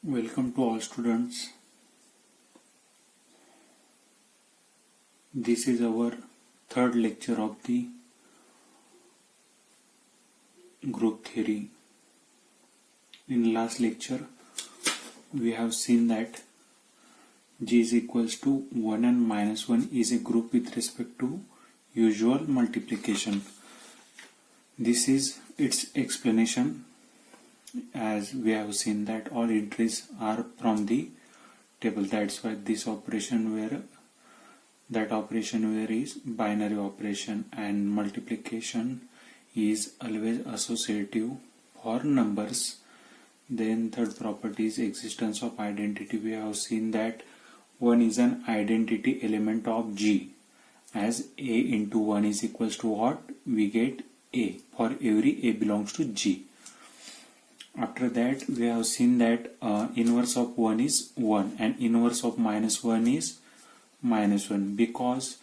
Welcome to all students. This is our third lecture of the group theory. In last lecture, we have seen that G is equals to 1 and minus 1 is a group with respect to usual multiplication. This is its explanation, as we have seen that all entries are from the table. That's why this operation where is binary operation, and multiplication is always associative for numbers. Then third property is existence of identity. We have seen that 1 is an identity element of G, as A into 1 is equals to what? We get A for every A belongs to G. After that, we have seen that inverse of 1 is 1 and inverse of minus 1 is minus 1, because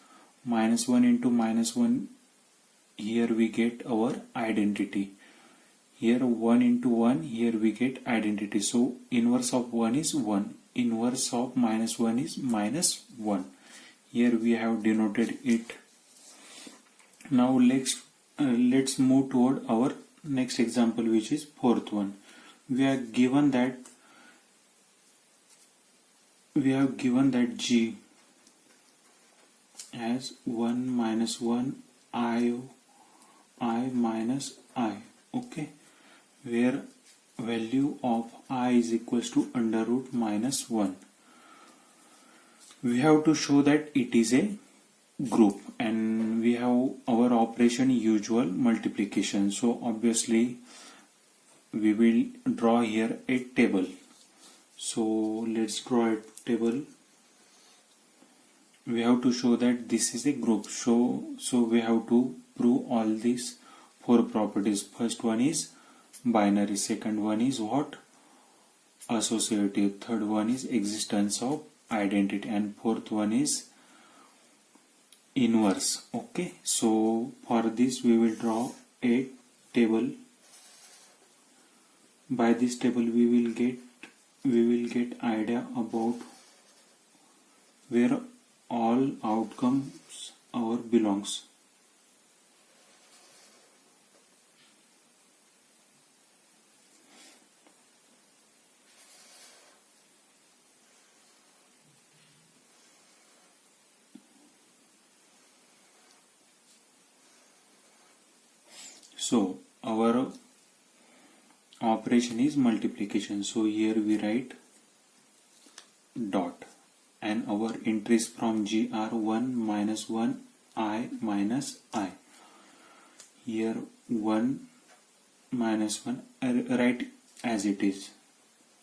minus 1 into minus 1, here we get our identity. Here 1 into 1, here we get identity. So inverse of 1 is 1. Inverse of minus 1 is minus 1. Here we have denoted it. Now let's move toward our next example, which is fourth one. We are given that G as 1 minus 1 I minus I, okay, where value of I is equals to under root minus 1. We have to show that it is a group, and we have our operation usual multiplication. So obviously we will draw here a table. So let's draw a table. We have to show that this is a group. So we have to prove all these four properties. First one is binary, second one is what? Associative, third one is existence of identity, and fourth one is inverse. Okay, so for this we will draw a table. By this table we will get idea about where all outcomes our belongs. So our operation is multiplication. So here we write dot, and our entries from G are 1 minus 1 I minus I. Here 1 minus 1, write as it is,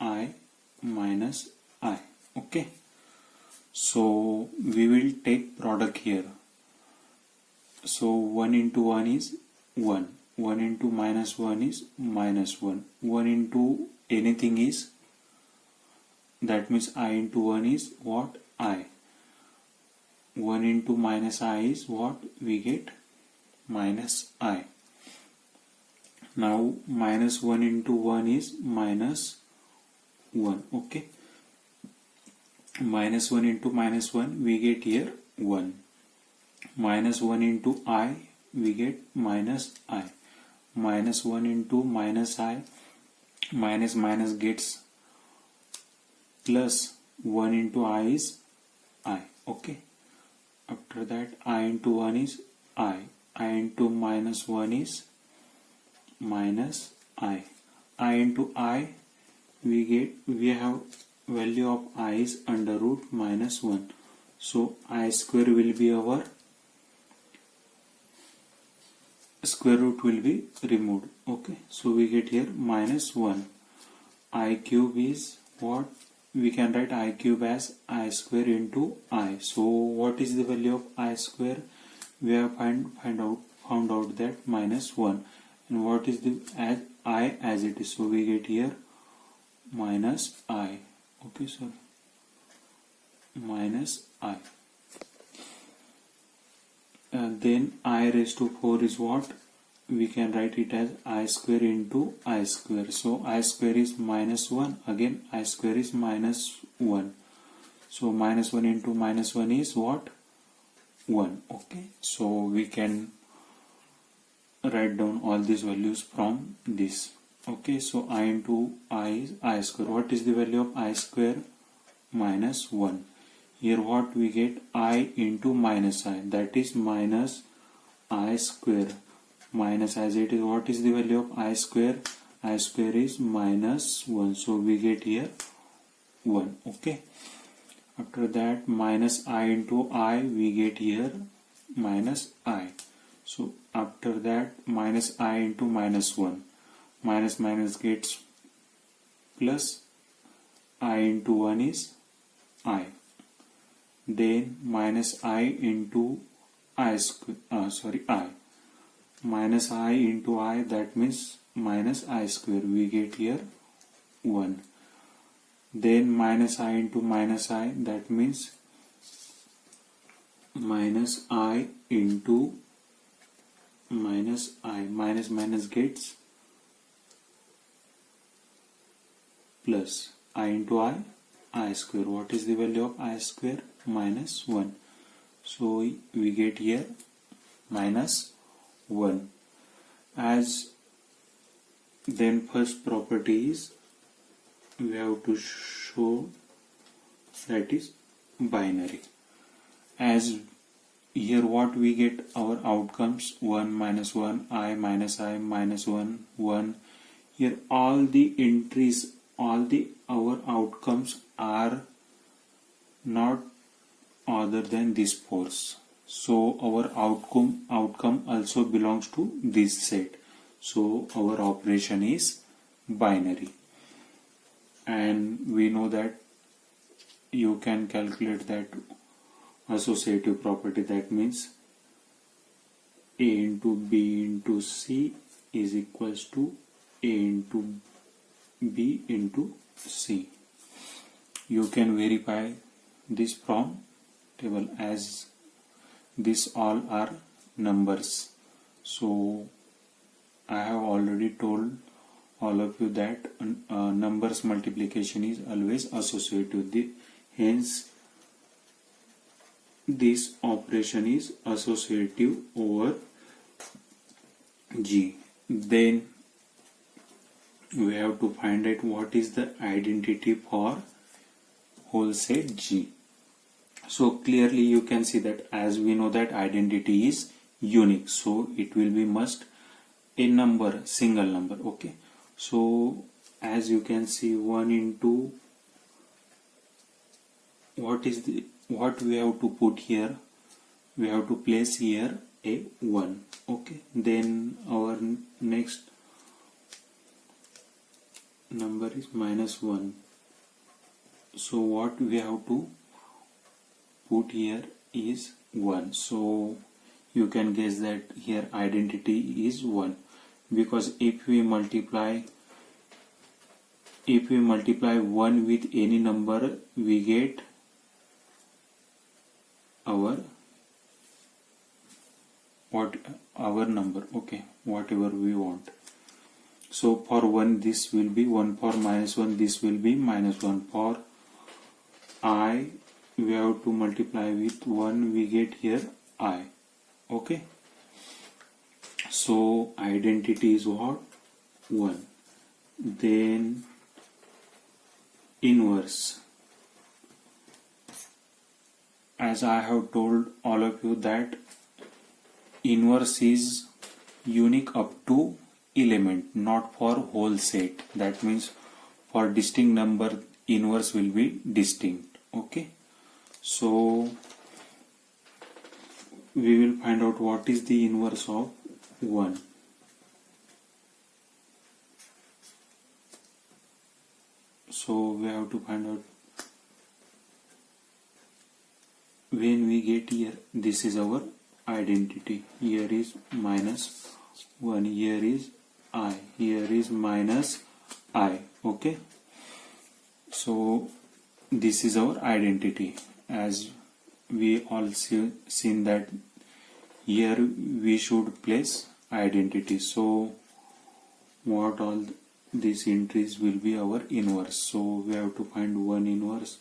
I minus I. Okay, so we will take product here. So 1 into 1 is 1. 1 into minus 1 is minus 1. 1 into anything is, that means I into 1 is what? I. 1 into minus I is what? We get minus I. Now minus 1 into 1 is minus 1. Okay. Minus 1 into minus 1, we get here 1. Minus 1 into I, we get minus I. Minus 1 into minus I, minus minus gets plus. 1 into I is I. Okay. After that, I into 1 is I. I into minus 1 is minus I. I into I, we have value of I is under root minus 1. So I square will be our square root will be removed. Okay, so we get here minus 1. I cube is what? We can write I cube as I square into I. So what is the value of I square? We have found out that minus 1. And what is the I as it is? So we get here minus I. Okay, sorry, minus I. And then I raised to 4 is what? we can write it as I square into I square. So I square is minus 1, again I square is minus 1. So minus 1 into minus 1 is what? 1. Okay, so we can write down all these values from this. Okay, so I into I is I square. What is the value of I square? Minus 1. Here what we get? I into minus I, that is minus I square. Minus, as it is, what is the value of I square? I square is minus 1. So we get here 1. Okay. After that, minus I into I, we get here minus I. So after that, minus I into minus 1. Minus minus gets plus. I into 1 is I. Then minus I into I square. I. Minus I into I, that means minus I square. We get here 1. Then minus I into minus I, that means minus I into minus I. Minus minus gets plus. I into I square. What is the value of I square? Minus 1. So we get here minus 1. As then first property is, we have to show that is binary. As here what we get, our outcomes 1 minus 1, I minus 1, 1. Here all the entries, our outcomes are not other than these 4s. So our outcome also belongs to this set. So our operation is binary. And we know that you can calculate that associative property, that means A into B into C is equals to A into B into C. You can verify this from table, as these all are numbers. So I have already told all of you that numbers multiplication is always associative. Hence this operation is associative over G. Then we have to find out what is the identity for whole set G. So clearly you can see that, as we know that identity is unique, so it will be must a number, single number. Okay, so as you can see, 1 into what we have to put here, we have to place here a 1. Okay, then our next number is minus 1. So what we have to put here is 1. So you can guess that here identity is 1, because if we multiply 1 with any number, we get our number. Okay, whatever we want. So for 1 this will be 1, for minus 1 this will be minus 1. For I, we have to multiply with 1, we get here I. Okay, so identity is what? 1. Then inverse, as I have told all of you that inverse is unique up to element, not for whole set. That means for distinct number, inverse will be distinct. Okay, so we will find out what is the inverse of 1. So we have to find out, when we get here, this is our identity. Here is minus 1, here is I, here is minus I. Okay, so this is our identity. As we all seen that here we should place identity. So what all these entries will be our inverse. So we have to find 1 inverse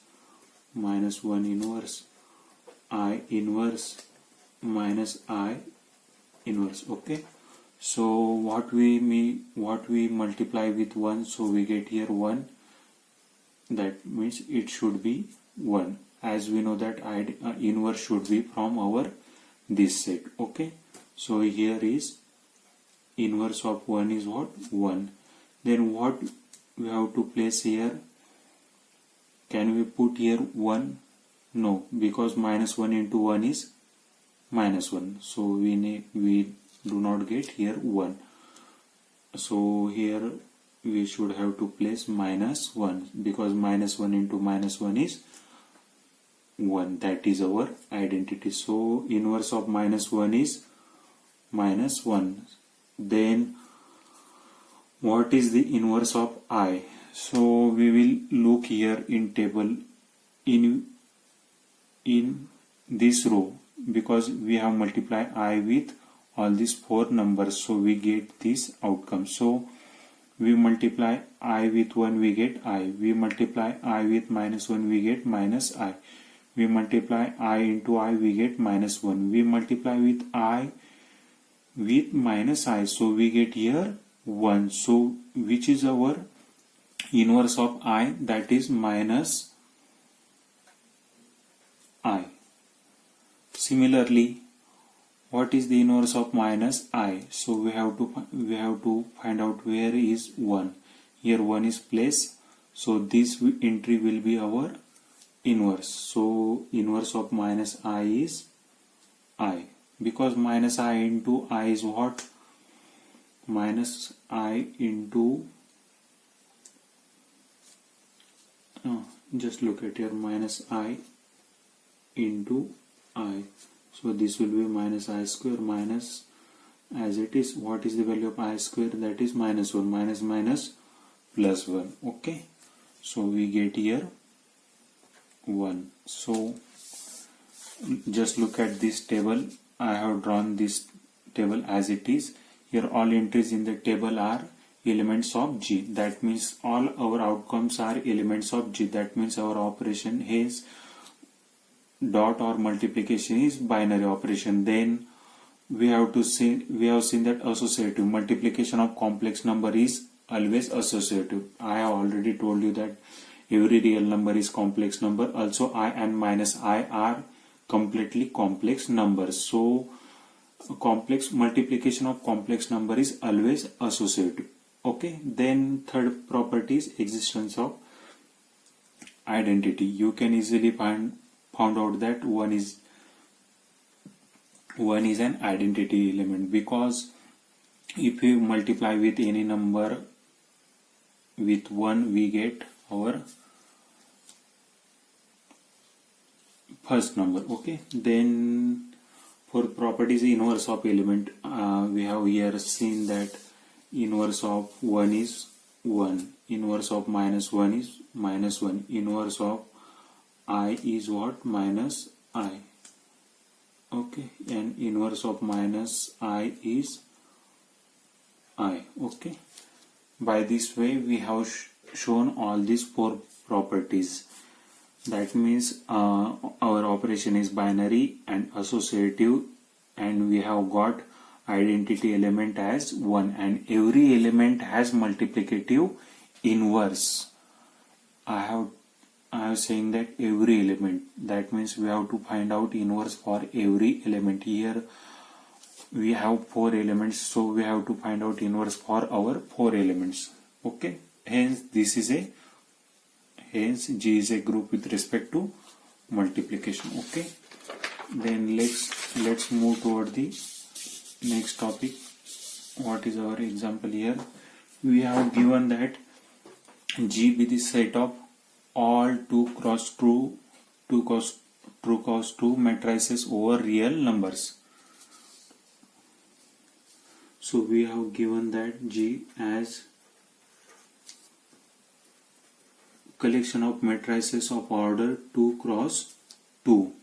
minus 1 inverse, I inverse minus I inverse. Okay. So what we multiply with 1, so we get here 1. That means it should be 1. As we know that inverse should be from our this set. Okay. So here is inverse of 1 is what? 1. Then what we have to place here? Can we put here 1? No, because minus 1 into 1 is minus 1. So we do not get here 1. So here we should have to place minus 1, because minus 1 into minus 1 is 1. That is our identity. So inverse of minus 1 is minus 1. Then what is the inverse of I? So we will look here in table in this row, because we have multiplied I with all these 4 numbers, so we get this outcome. So we multiply I with 1, we get I. We multiply I with minus 1, we get minus I. We multiply I into I, we get minus 1. We multiply with I with minus I, so we get here 1. So which is our inverse of I? That is minus I. Similarly, what is the inverse of minus I? So we have to find out where is 1. Here 1 is placed, so this entry will be our inverse. So inverse of minus I is I, because minus I into I is what? Minus I into just look at here, minus I into I. So this will be minus I square minus, as it is, what is the value of I square? That is minus 1. Minus minus plus 1. Okay. So we get here 1. So just look at this table. I have drawn this table as it is. Here all entries in the table are elements of G. That means all our outcomes are elements of G. That means our operation is dot or multiplication is binary operation. Then we have seen that associative multiplication of complex number is always associative. I have already told you that every real number is complex number. Also I and minus I are completely complex numbers. So complex multiplication of complex number is always associative. Okay. Then third property is existence of identity. You can easily found out that 1 is an identity element, because if we multiply with any number with 1, we get our first number. Okay. Then for properties inverse of element, we have here seen that inverse of 1 is 1, inverse of minus 1 is minus 1, inverse of I is what? Minus I. Okay. And inverse of minus I is I. Okay. By this way we have shown all these 4 properties. That means our operation is binary and associative, and we have got identity element as 1, and every element has multiplicative inverse. I am saying that every element, that means we have to find out inverse for every element. Here we have 4 elements, so we have to find out inverse for our 4 elements. Okay. Hence G is a group with respect to multiplication. Okay. Then let's move toward the next topic. What is our example here? We have given that G be the set of all true cross true matrices over real numbers. So we have given that G as collection of matrices of order 2 cross 2.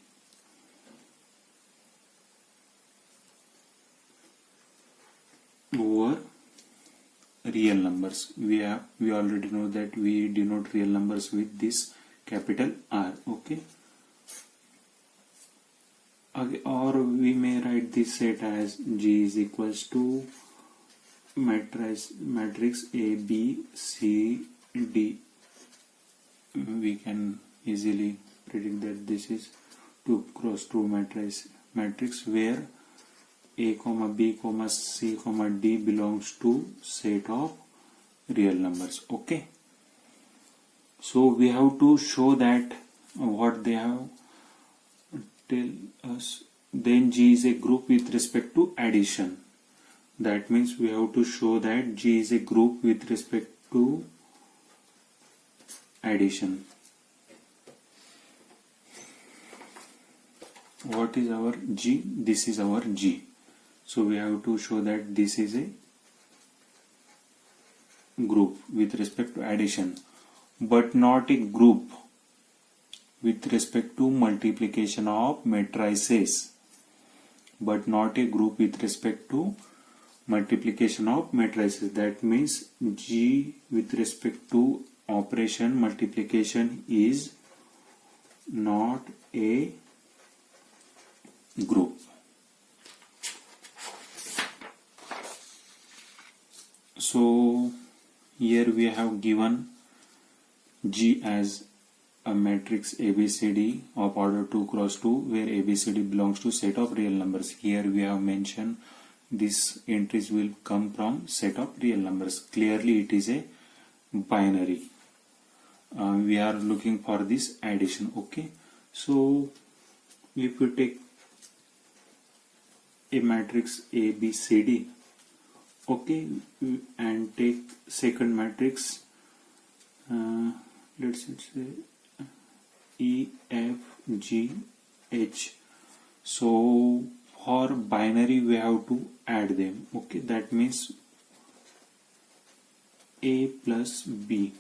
over real numbers. We already know that we denote real numbers with this capital R. Okay. Or we may write this set as G is equals to matrix A B C D. We can easily predict that this is 2 cross 2 matrix where A comma B comma C comma D belongs to set of real numbers. Okay. So we have to show that what they have tell us. Then G is a group with respect to addition. That means we have to show that G is a group with respect to addition. What is our G? This is our G. So we have to show that this is a group with respect to addition, but not a group with respect to multiplication of matrices. But not a group with respect to multiplication of matrices. That means G with respect to operation multiplication is not a group. So here we have given G as a matrix ABCD of order 2 cross 2 where ABCD belongs to set of real numbers. Here we have mentioned these entries will come from set of real numbers. Clearly it is a binary. We are looking for this addition. Okay. So if we take a matrix ABCD, okay, and take second matrix, let's say E, F, G, H. So for binary we have to add them. Okay, that means A plus B.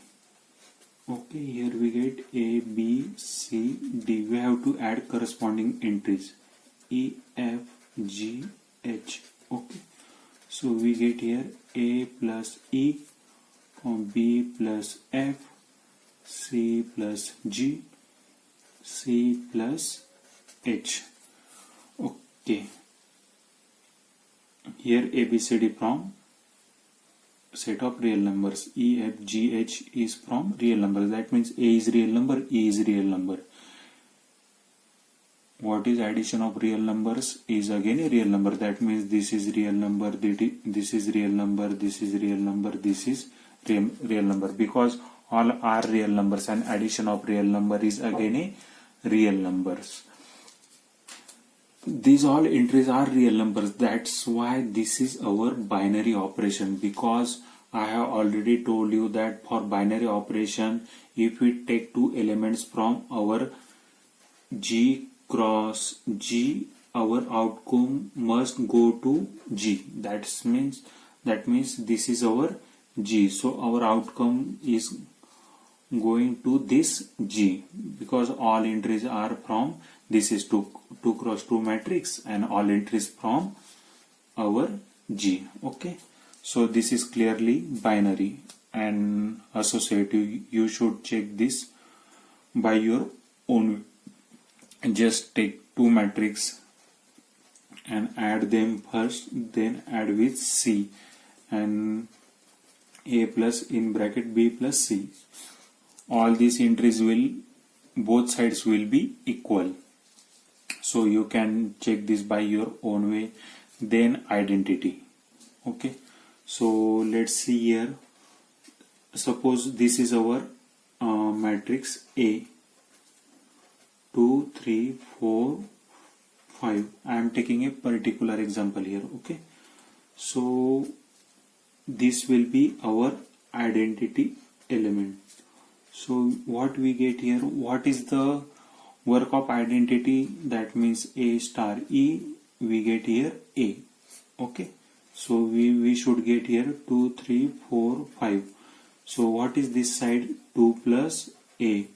Okay, here we get A, B, C, D. We have to add corresponding entries E, F, G, H. Okay, so we get here A plus E, B plus F, C plus G, C plus H. Okay, here ABCD from set of real numbers. E, F, G, H is from real numbers. That means A is real number, E is real number. What is addition of real numbers is again a real number. That means this is real number, this is real number, this is real number, this is real number, because all are real numbers and addition of real number is again a real numbers. These all entries are real numbers. That's why this is our binary operation, because I have already told you that for binary operation, if we take two elements from our G cross G, our outcome must go to G. That means this is our G. So our outcome is going to this G, because all entries are from, this is 2 cross 2 matrix and all entries from our G. Okay, so this is clearly binary and associative. You should check this by your own. Just take two matrices and add them first, then add with C and A plus in bracket B plus C. All these entries will, both sides will be equal. So you can check this by your own way. Then identity. Okay, so let's see here. Suppose this is our matrix A. 2, 3, 4, 5. I am taking a particular example here. Okay, so this will be our identity element. So what we get here, what is the work of identity? That means A star E, we get here A. Okay, so we should get here 2, 3, 4, 5. So what is this side? 2 plus A,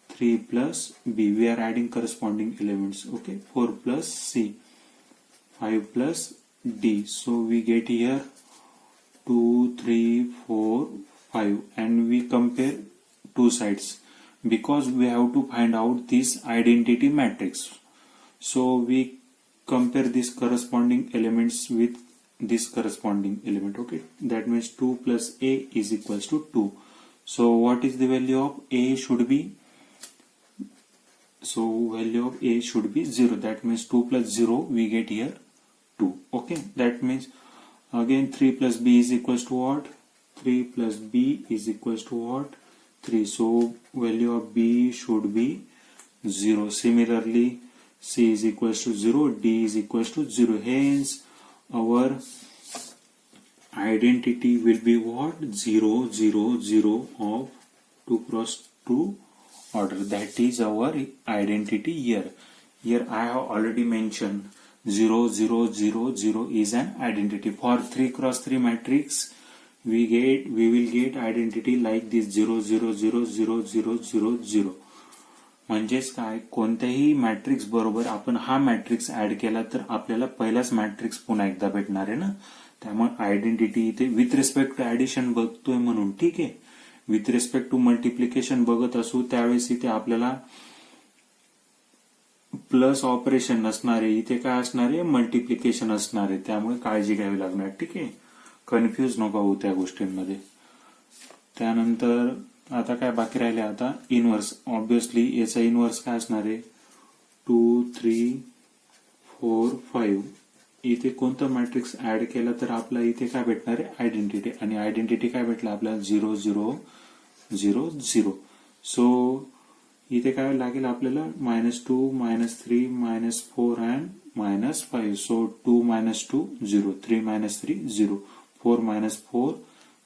3 plus B. We are adding corresponding elements. Okay, 4 plus C, 5 plus D. So we get here 2, 3, 4, 5, and we compare two sides because we have to find out this identity matrix. So we compare these corresponding elements with this corresponding element. Okay, that means 2 plus a is equals to 2. So what is the value of a should be? So value of a should be 0. That means 2 plus 0 we get here 2. Okay, that means again 3 plus b is equals to what? 3 plus b is equals to what? 3. So value of b should be 0. Similarly, c is equals to 0, d is equals to 0. Hence, our identity will be what? 0, 0, 0 of 2 cross 2 order. That is our identity here. Here I have already mentioned 0, 0, 0, 0 is an identity. For 3 cross 3 matrix, we will get identity like this 0, 0, 0, 0, 0, 0, 0. म्हणजेच काय, कोणत्याही matrix बरोबर आपण हा matrix add केला तर आपल्याला पहिलाच मॅट्रिक्स पुन्हा एकदा भेटणार आहे ना. त्यामुळे आयडेंटिटी इथे विथ रिस्पेक्ट टू ऍडिशन बघतोय म्हणून ठीक आहे. विथ रिस्पेक्ट टू मल्टिप्लिकेशन बघत असू त्यावेळेस इथे आपल्याला प्लस ऑपरेशन नसणार आहे, इथे काय असणार आहे? मल्टिप्लिकेशन असणार आहे. त्यामुळे काळजी घ्यावी लागणार. ठीक आहे, कन्फ्यूज नको होऊ त्या गोष्टींमध्ये. त्यानंतर आता काय बाकी राहिले? आता इनव्हर्स. ऑब्विसली याचा इनव्हर्स काय असणार आहे? 2, 3, 4, 5. इथे कोणतं मॅट्रिक्स ऍड केलं तर आपला इथे काय भेटणार आहे? आयडेंटिटी. आणि आयडेंटिटी काय भेटलं आपल्याला? 0, 0, 0, 0. सो इथे काय लागेल आपल्याला? -2, -3, -4 and -5. So 2 - 2 0, 3 - 3 0, 4 - 4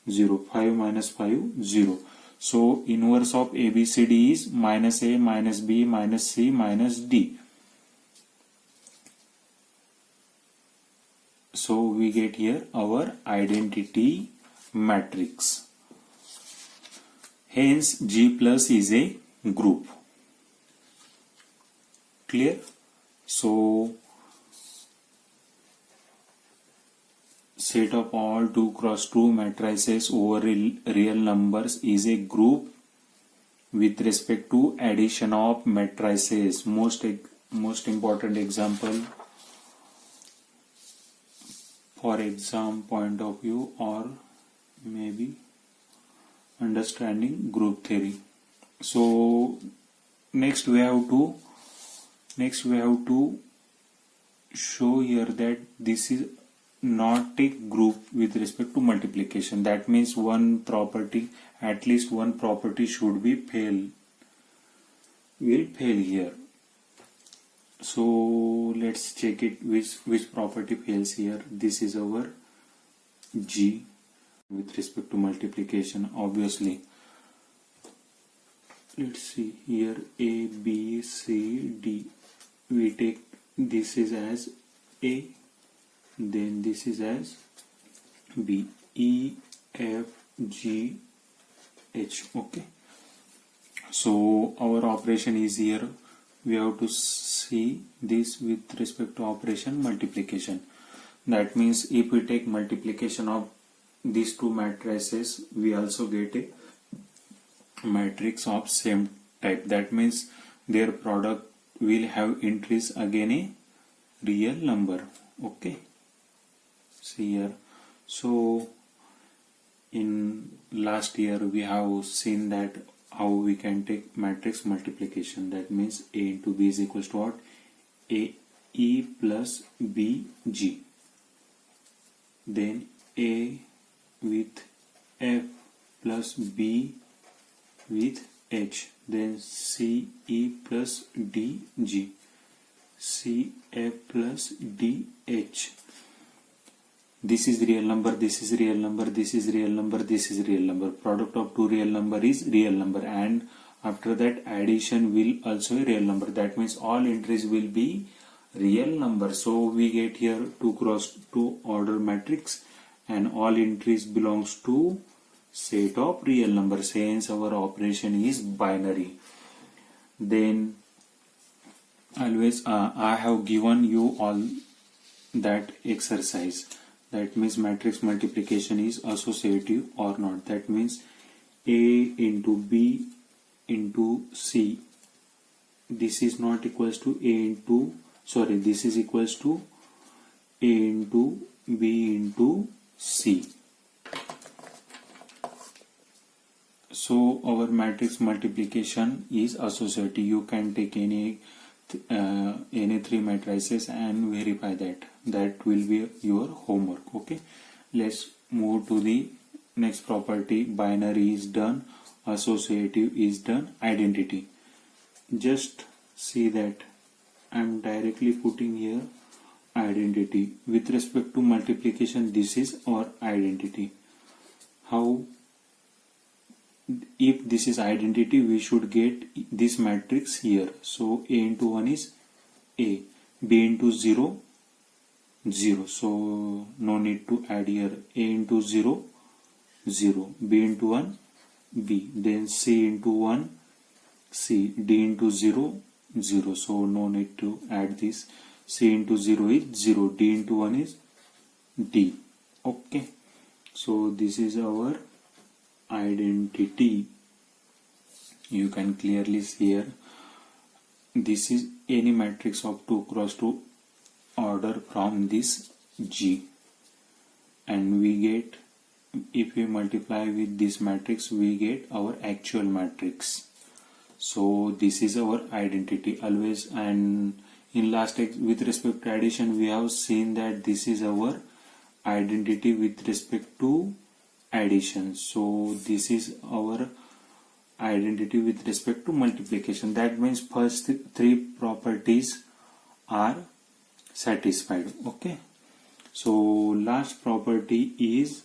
0, 5 - 5 0. So inverse of ABCD is -a, -b, -c, -d. So we get here our identity matrix. Hence G plus is a group. Clear? So set of all 2 cross 2 matrices over real numbers is a group with respect to addition of matrices. Most important example for exam point of view or maybe understanding group theory. So next we have to show here that this is not a group with respect to multiplication. That means at least one property should be will fail here. So let's check it, which property fails here. This is our G with respect to multiplication. Obviously, let's see here, A, B, C, D. We take this is as A, then this is as B, E, F, G, H. Okay, so our operation is here. We have to see this with respect to operation multiplication. That means if we take multiplication of these two matrices, we also get a matrix of same type. That means their product will have entries again a real number. Okay, see here. So in last year we have seen that how we can take matrix multiplication. That means A into B is equals to what? A E plus B G. Then A with F plus B with H. Then C E plus D G. C F plus D H. This is real number, this is real number, this is real number, this is real number. Product of two real number is real number, and after that addition will also a real number. That means all entries will be real number. So we get here 2 cross 2 order matrix and all entries belongs to set of real numbers. Hence our operation is binary. Then always I have given you all that exercise. That means matrix multiplication is associative or not. That means A into B into C. This is not equals to this is equals to A into B into C. So our matrix multiplication is associative. You can take any three matrices and verify that. That will be your homework. Okay, let's move to the next property. Binary is done, associative is done, identity. Just see that I'm directly putting here identity. With respect to multiplication, this is our identity. How? If this is identity, we should get this matrix here. So A into 1 is A, B into 0, 0. So no need to add here. A into 0, 0. B into 1, B. Then C into 1, C. D into 0, 0. So no need to add this. C into 0 is 0. D into 1 is D. Okay. So this is our identity. You can clearly see here. This is any matrix of 2 cross 2 order from this G. And we get, if we multiply with this matrix, we get our actual matrix. So this is our identity always. And in last with respect to addition, we have seen that this is our identity with respect to addition. So this is our identity with respect to multiplication. That means first three properties are satisfied. Okay. So last property is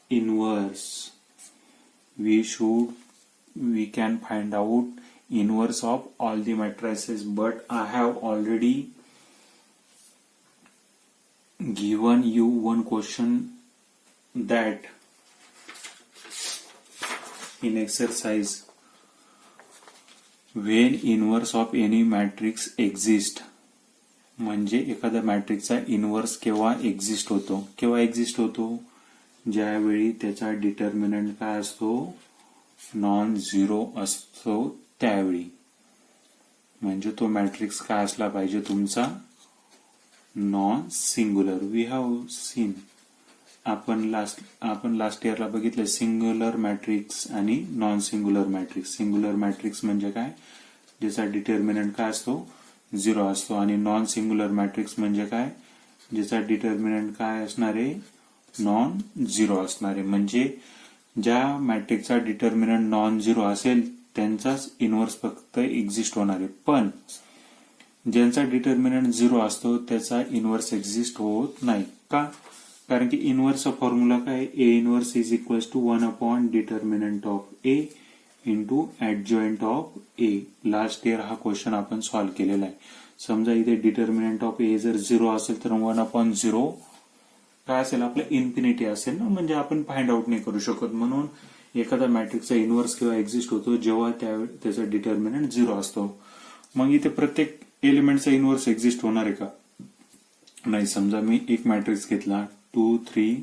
inverse. We can find out inverse of all the matrices, but I have already given you one question that in exercise, when inverse of any matrix exist, म्हणजे एखाद्या मॅट्रिक्सचा inverse केव्हा exist होतो, ज्यावेळी त्याचा determinant काय असतो, non zero असतो त्यावेळी. म्हणजे तो मॅट्रिक्स काय असला पाहिजे तुमचा, non singular. We have seen, आपण लास्ट इयरला बघितलं सिंग्युलर मॅट्रिक्स आणि non singular matrix. Singular matrix म्हणजे काय, ज्याचा डिटर्मिनंट काय असतो, 0 असतो. आणि नॉन सिंग्युलर मॅट्रिक्स म्हणजे काय, ज्याचा डिटर्मिनंट काय असणार आहे, नॉन झिरो असणार आहे. म्हणजे ज्या मॅट्रिक्सचा डिटर्मिनंट नॉन झिरो असेल त्यांचाच इनव्हर्स फक्त एक्झिस्ट होणार आहे. पण ज्यांचा डिटर्मिनंट 0 असतो त्याचा इनव्हर्स एक्झिस्ट होत नाही. का? कारण की इनव्हर्सचा फॉर्म्युला काय, A inverse is equal to 1 upon determinant of A into adjoint of A. Last year हा क्वेश्चन आपण सॉल्व्ह केलेला आहे. समजा इथे डिटर्मिनंट ऑफ ए जर 0 असेल तर 1 अपॉन 0 काय असेल, आपलं इन्फिनिटी असेल ना. म्हणजे आपण फाइंड आउट नाही करू शकत. म्हणून एखादा मॅट्रिक्सचा इनव्हर्स केव्हा एक्झिस्ट होतो, जेव्हा त्याचा डिटर्मिनंट 0 असतो. मग इथे प्रत्येक एलिमेंटचा इनव्हर्स एक्झिस्ट होणार आहे का, नाही. समजा मी एक मॅट्रिक्स घेतला 2 3,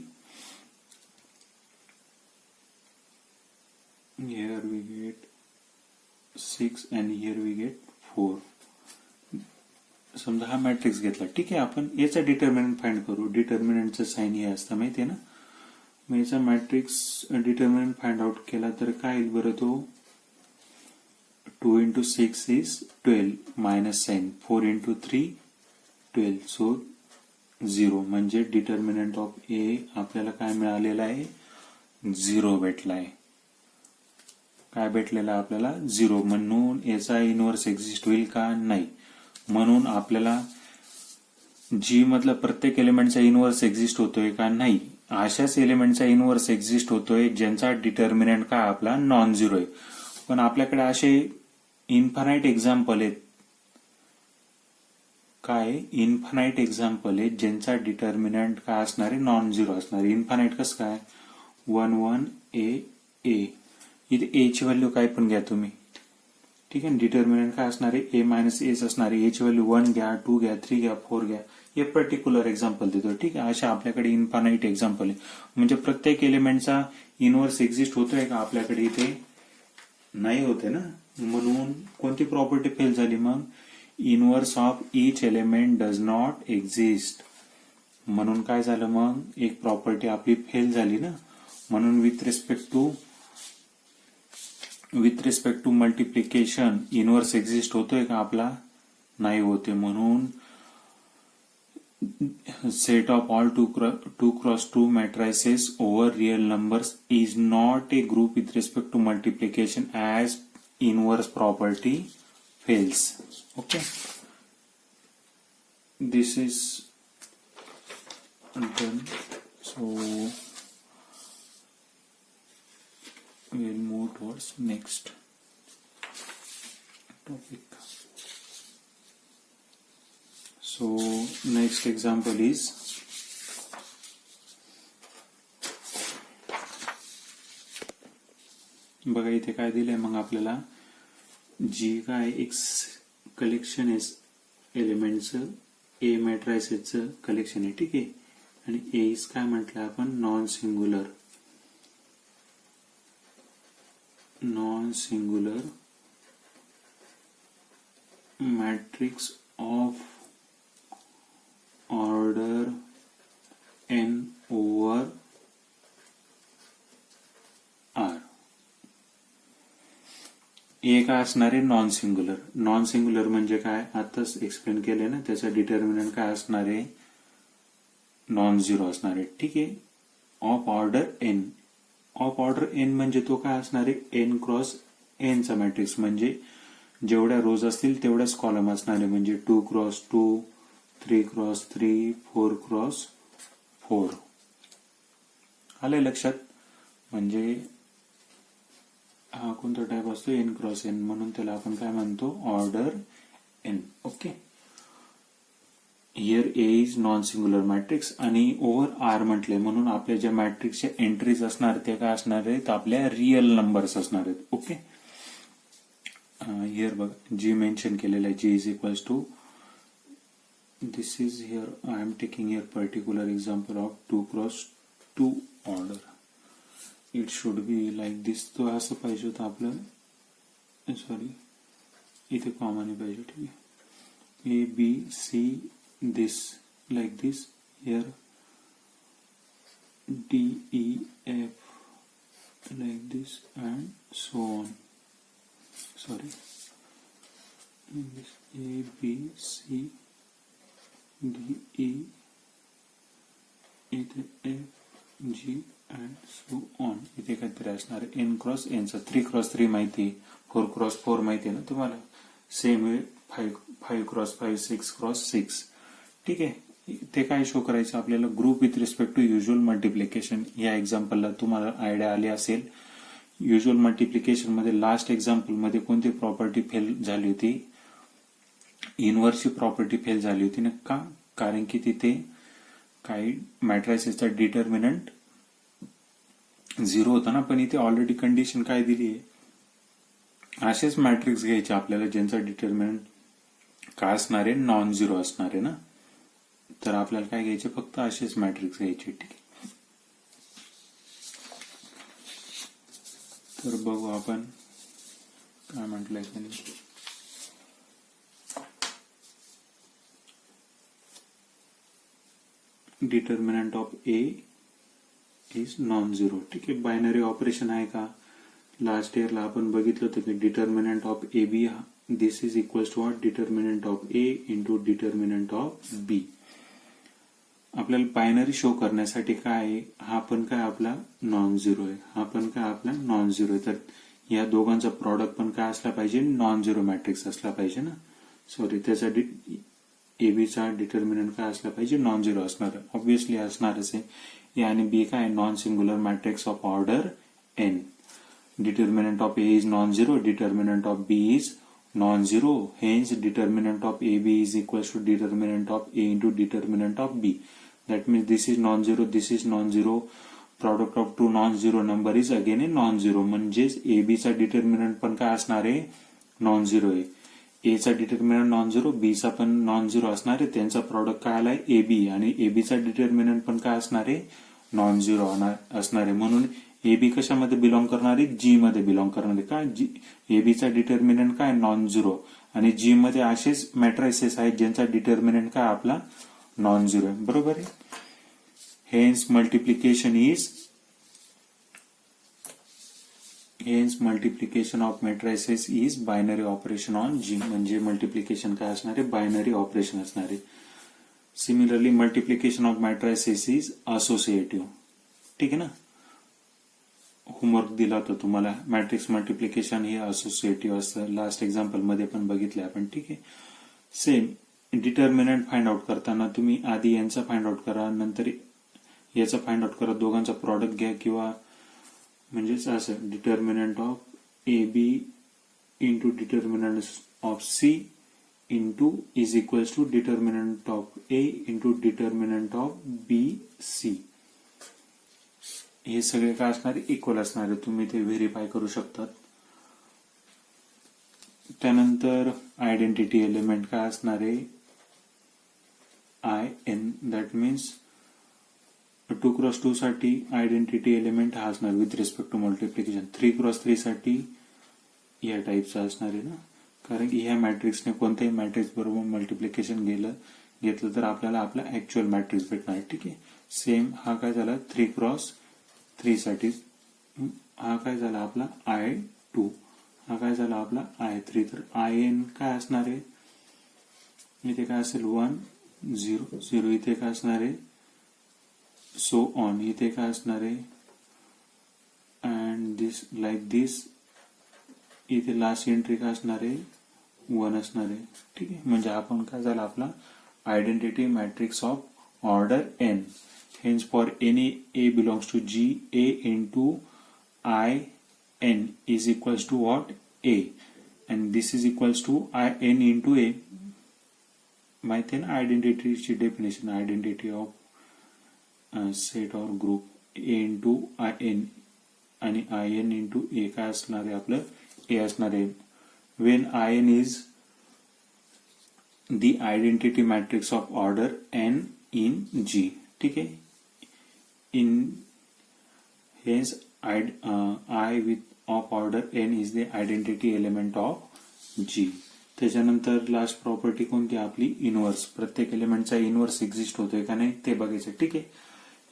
here we get 6 and here we get 4. समजा हा मॅट्रिक्स घेतला, ठीक आहे. आपण याचा डिटर्मिनंट फाइंड करू. डिटर्मिनंटचं साइन हे असतं माहिती आहे ना. मग याचा मॅट्रिक्स डिटर्मिनंट फाइंड आउट केला तर काय येईल बरं, तो 2 into 6 is 12 minus sign, 4 into 3 12. So 0. म्हणजे डिटर्मिनंट ऑफ ए आपल्याला काय मिळालेला आहे, 0 भेटला आहे. काय भेटलेला आपल्याला, 0. म्हणून याचा इनव्हर्स एक्झिस्ट होईल का, नाही. म्हणून आपल्याला जी मधला प्रत्येक एलिमेंटचा इनव्हर्स एक्झिस्ट होतोय का, नाही. अशाच एलिमेंटचा इनव्हर्स एक्झिस्ट होतोय ज्यांचा डिटर्मिनंट काय आपला नॉन झिरो आहे. पण आपल्याकडे असे इन्फानाइट एक्झाम्पल आहेत, काय इन्फानाइट एक्झाम्पल आहेत ज्यांचा डिटर्मिनंट काय असणार आहे, नॉन झिरो असणार आहे. इन्फानाइट कसं काय, 1 1 a. इथे ए ची व्हॅल्यू काय पण घ्या तुम्ही, ठीक आहे. डिटर्मिनंट काय असणार आहे, ए मायनस एच असणार आहे. ए ची व्हॅल्यू 1 घ्या, 2 घ्या, 3 घ्या, 4 घ्या. हे पर्टिक्युलर एक्झाम्पल देतो. ठीक आहे, अशा आपल्याकडे इन्फानाइट एक्झाम्पल आहे. म्हणजे प्रत्येक एलिमेंटचा इनव्हर्स एक्झिस्ट होतोय का आपल्याकडे इथे? नाही होते ना. म्हणून कोणती प्रॉपर्टी फेल झाली मग? Inverse of each element does not exist. म्हणून काय झालं मग? एक प्रॉपर्टी आपली फेल झाली ना. म्हणून with respect to multiplication inverse exist होतोय का आपला? नाही होते. म्हणून set of all 2x2 matrices over real numbers is not a group with respect to multiplication as inverse property fails. Okay, this is done. So we'll move towards next topic. So next example is बघा इथे काय दिलंय मग आपल्याला, जी काय एक collection आहे एलिमेंटचं, ए मॅट्रायसेसचं collection आहे. ठीक आहे, आणि ए इज काय म्हटलं आपण? Non singular matrix of order n over r. ए काय असणार आहे? नॉन सिंग्युलर म्हणजे काय? आताच एक्सप्लेन केले ना. त्याचा डिटर्मिनंट काय असणार आहे? नॉन झिरो असणार आहे. ठीक आहे, of order n. Of order n म्हणजे तो काय असणार आहे? n क्रॉस n चा मॅट्रिक्स. म्हणजे जेवढ्या रोज असतील तेवढ्याच कॉलम असणार आहे. म्हणजे 2x2, 3x3, 4x4. आलंय लक्षात? म्हणजे हा कोणता टाइप असतो? n cross n. म्हणून त्याला आपण काय म्हणतो? Order n. Okay, here A is non singular matrix आणि ओव्हर आर म्हटले म्हणून आपल्या ज्या मॅट्रिक्सच्या एंट्रीज असणार ते काय असणार आहेत? आपल्या रिअल नंबर्स असणार आहेत. ओके, हियर बघा जी मेन्शन केलेलं आहे, G is equals to, this is here I am taking here particular example of 2x2 order. It should be like this. तो असं पाहिजे होतं आपलं, सॉरी इथे कॉमन पाहिजे. ठीक आहे, A B C this like this, here D E F like this and so on. Sorry, this A B C D E इथे F G and so on. इथे काहीतरी असणार आहे n क्रॉस n चा. 3x3 माहिती, 4x4 माहिती आहे ना तुम्हाला. Same way 5x5, 6x6. ठीक आहे, ते काय शो करायचं आपल्याला? Group with respect to usual multiplication. या एक्झाम्पलला तुम्हाला आयडिया आली असेल. युज्युअल मल्टिप्लिकेशन मध्ये लास्ट एक्झाम्पल मध्ये कोणती प्रॉपर्टी फेल झाली होती? इनव्हर्सची प्रॉपर्टी फेल झाली होती ना. का? कारण की तिथे काही मॅट्रायसेसचा डिटर्मिनंट 0 होता ना. पण इथे ऑलरेडी कंडिशन काय दिली आहे? असेच मॅट्रिक्स घ्यायचे आपल्याला ज्यांचा डिटर्मिनंट काय असणार आहे? नॉन झिरो असणार आहे ना. तर आपल्याला काय घ्यायचे? फक्त असेच मॅट्रिक्स घ्यायचे. ठीक आहे, तर बघू आपण काय म्हटलंय त्यांनी. Determinant of A is non zero. ठीक आहे, बायनरी ऑपरेशन आहे का? लास्ट इयरला आपण बघितलं होतं की determinant of A B this is equals to what? Determinant of A into determinant of B. आपल्याला बायनरी शो करण्यासाठी काय आहे? हा पण काय आपला नॉन झिरो आहे, हा पण काय आपला नॉन झिरो आहे. तर या दोघांचा प्रॉडक्ट पण काय असला पाहिजे? नॉन झिरो मॅट्रिक्स असला पाहिजे ना. सॉरी, त्याचा एबीचा डिटर्मिनंट काय असला पाहिजे? नॉन झिरो असणार. ऑब्व्हियसली असणारच आहे. ए आणि बी काय? Non singular matrix of order n. Determinant of A is non-zero, determinant of B is non-zero, hence determinant of AB is equals to determinant of A into determinant of B. That means this is non-zero, this is non-zero, product of two non-zero number is again a non-zero. म्हणजेच AB चा determinant पण काय असणार आहे? non-zero आहे. ए चा determinant non zero, B चा पण नॉन झिरो असणार आहे, त्यांचा प्रॉडक्ट काय आलाय ए बी, आणि ए बी चा डिटर्मिनंट पण काय असणार आहे नॉन झिरो असणार आहे. म्हणून ए बी कशामध्ये बिलॉंग करणार आहे, जी मध्ये बिलॉंग करणार आहे. का ए बी चा डिटर्मिनंट काय नॉन झिरो, आणि जी मध्ये असेच मॅट्रायसेस आहेत ज्यांचा डिटर्मिनंट काय आपला नॉन झिरो आहे. बरोबर आहे. Hence multiplication of matrices is binary operation on G, म्हणजे मल्टिप्लिकेशन काय असणार आहे बायनरी ऑपरेशन असणार आहे. Similarly multiplication of matrices is associative. ठीक आहे ना, होमवर्क दिला होता तुम्हाला. मॅट्रिक्स मल्टिप्लिकेशन हे असोसिएटिव्ह असतं, लास्ट एक्झाम्पल मध्ये पण बघितलं आपण. ठीक आहे. सेम डिटर्मिनंट फाइंड आउट करताना तुम्ही आधी यांचा फाइंड आउट करा, नंतर याचा फाइंड आउट करा, दोघांचा प्रॉडक्ट घ्या, किंवा म्हणजेच असं determinant of A B into determinant of C into is equals to determinant of A into determinant of B C. हे सगळे काय असणार इक्वल असणार आहे, तुम्ही ते व्हेरीफाय करू शकतात. त्यानंतर आयडेंटिटी एलिमेंट काय असणार आहे I N, that means 2x2 साठी आयडेंटिटी एलिमेंट हा असणार with respect to multiplication. 3x3 साठी या टाईपचा असणार आहे ना, कारण की ह्या मॅट्रिक्सने कोणत्याही मॅट्रिक्स बरोबर मल्टिप्लिकेशन घेतलं तर आपल्याला आपला ऍक्च्युअल मॅट्रिक्स भेटणार. ठीक आहे. सेम हा काय झाला 3x3 साठी, हा काय झाला आपला I2, हा काय झाला आपला I3. तर IN काय असणार आहे, इथे काय असेल 1 0 0, इथे काय असणार आहे सो ऑन, इथे काय असणार आहे अँड दिस लाईक दिस, इथे लास्ट एंट्री काय असणार आहे 1 असणार आहे. ठीक आहे. म्हणजे आपण काय झाला आपला identity matrix of order n. Hence for any A belongs to G, A into I n is equals to what? A. And this is equals to I n into A. माहिती आहे ना आयडेंटिटीची definition, identity of set or group A into I n आणि I n into A काय असणार आहे आपलं A असणार आहे. When I n is the identity matrix of order n in G. ठीक आहे. In hence I with of order n is the identity element of G. त्याच्यानंतर लास्ट प्रॉपर्टी कोणती आपली इनव्हर्स. प्रत्येक एलिमेंटचा इनव्हर्स एक्झिस्ट होतोय का नाही ते बघायचं. ठीक आहे.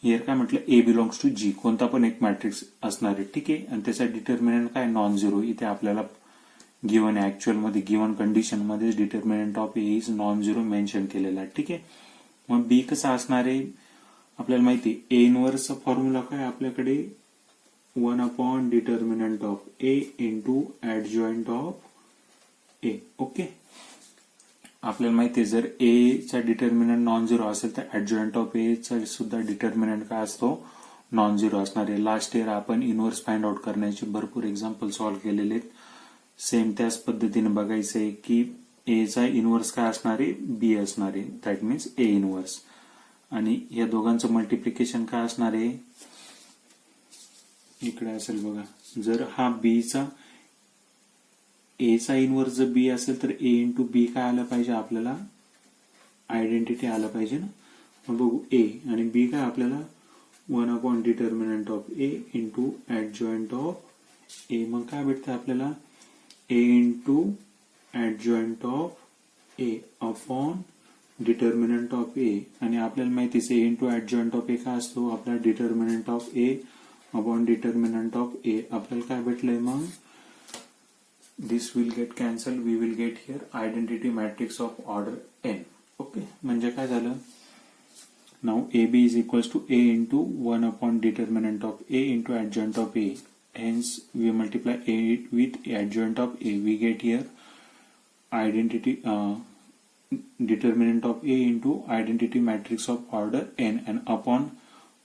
हिअर काय म्हटलं ए बिलॉंग्स टू जी, कोणता पण एक मॅट्रिक्स असणार आहे. ठीक आहे. आणि त्याचा डिटर्मिनंट काय नॉन झिरो. इथे आपल्याला गिव्हन ऍक्च्युअल मध्ये गिव्हन कंडिशन मध्ये determinant of A is non zero mention केलेला आहे. ठीक आहे. मग बी कसा असणार आहे आपल्याला माहिती आहे. ए इनव्हर्सचा फॉर्म्युला काय आपल्याकडे 1 upon determinant of A into adjoint of A. Okay. आपल्याला माहिती आहे जर ए चा डिटर्मिनंट नॉन झिरो असेल तर ऍडजॉइंट ऑफ ए चा सुद्धा डिटर्मिनंट काय असतो नॉन झिरो असणार आहे. लास्ट इयर आपण इनव्हर्स फाइंड आउट करण्याचे भरपूर एक्झाम्पल सॉल्व्ह केलेले आहेत. सेम त्याच पद्धतीने बघायचं आहे की ए चा इनव्हर्स काय असणार आहे बी असणार आहे, दॅट मीन्स ए इनव्हर्स. आणि या दोघांचं मल्टिप्लिकेशन काय असणार आहे इकडे असेल बघा. जर हा बी चा ए चा इनव्हर्स जर बी असेल तर ए इंटू बी काय आलं पाहिजे आपल्याला आयडेंटिटी आलं पाहिजे ना. मग बघू ए आणि बी काय आपल्याला 1 upon determinant of A into adjoint of A. मग काय भेटतं आपल्याला A into adjoint of A upon determinant of A. आणि आपल्याला माहितीच A into adjoint of A काय असतो आपला determinant of A upon determinant of A. आपल्याला काय भेटलंय मग this will get cancel, we will get here identity matrix of order N. Okay. म्हणजे काय झालं now A B is equals to A into 1 upon determinant of A into adjoint of A. Hence we multiply a with adjoint of a, we get here identity determinant of a into identity matrix of order n and upon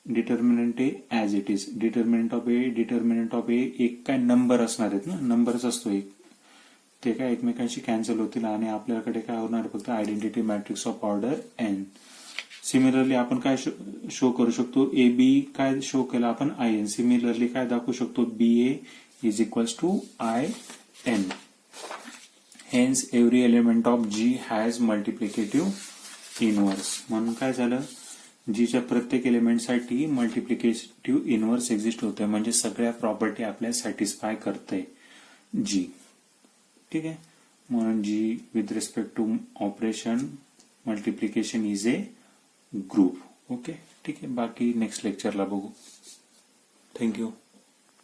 determinant a as it is. determinant of a एक काय number असणार आहेत ना, नंबरच असतो एक, ते काय एकमेकांशी कॅन्सल होतील आणि आपल्याकडे काय होणार फक्त identity matrix of order n. Similarly आपण काय शो करू शकतो ए बी काय शो केला आपण आय एन. सिमिलरली काय दाखवू शकतो B A is equals to I n. Hence every element of G has multiplicative inverse. म्हणून काय झालं, जीच्या प्रत्येक एलिमेंटसाठी मल्टिप्लिकेटिव्ह इनवर्स एक्झिस्ट होतोय, म्हणजे सगळ्या प्रॉपर्टी आपल्या सॅटिस्फाय करते जी. ठीक आहे, म्हणून G with respect to operation multiplication is a group. Okay, ठीक आहे, बाकी नेक्स्ट लेक्चरला बघू. थँक्यू.